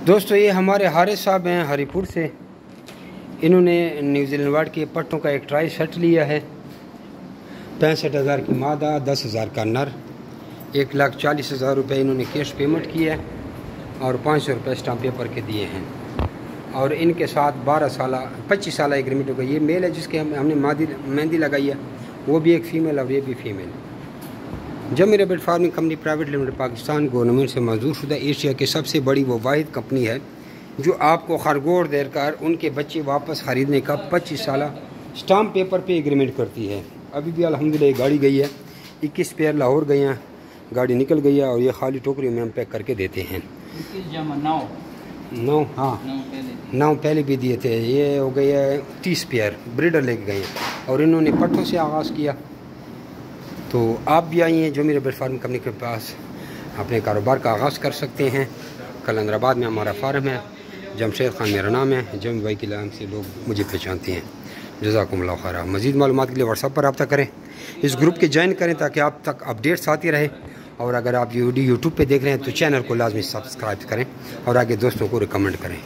دوستو یہ ہمارے حارث صاحب ہیں ہری پور سے، انہوں نے نیوزی لینڈ وارڈ کے پٹوں کا ایک ٹرائی سیٹ لیا ہے، 65,000 کی مادہ، 10,000 کا نر، 1,40,000 روپے انہوں نے کیش پیمنٹ کی ہے اور 500 روپے اسٹامپ پیپر کے دیے ہیں، اور ان کے ساتھ 25 سالہ ایگریمنٹ ہوگا۔ یہ میل ہے جس کے ہم نے مہندی لگائی ہے، وہ بھی ایک فیمیل اور یہ بھی female. Jimmy rabbit farming company private limited Pakistan government سے منظور شدہ ایشیا کی سب سے بڑی وہ واحد کمپنی ہے جو آپ کو خرگوش دے کر ان کے بچے واپس خریدنے کا 25 سالہ اسٹامپ پیپر پہ ایگریمنٹ کرتی ہے۔ ابھی بھی الحمدللہ یہ گاڑی گئی ہے، 21 پیئر لاہور گئی ہیں، گاڑی نکل گئی ہے اور یہ خالی ٹوکری میں ہم پیک کر کے دیتے ہیں۔ 9 پہلے بھی دیے تھے، یہ ہو گئی ہے 30 پیئر بریڈر لے کے گئے ہیں، اور انہوں نے پٹھوں سے آغاز کیا۔ تو آپ بھی آئیے جمی ریبٹ فارمنگ کمپنی کے پاس، اپنے کاروبار کا آغاز کر سکتے ہیں۔ کلندر آباد میں ہمارا فارم ہے، جمشید خان میرا نام ہے، جمی بھائی کے نام سے لوگ مجھے پہچانتے ہیں۔ جزاکم اللہ خیر۔ مزید معلومات کے لیے واٹس ایپ پر رابطہ کریں، اس گروپ کے جوائن کریں تاکہ آپ تک اپڈیٹس آتی رہے، اور اگر آپ یوٹیوب پہ دیکھ رہے ہیں تو چینل کو لازمی سبسکرائب کریں اور آگے دوستوں کو ریکمنڈ کریں۔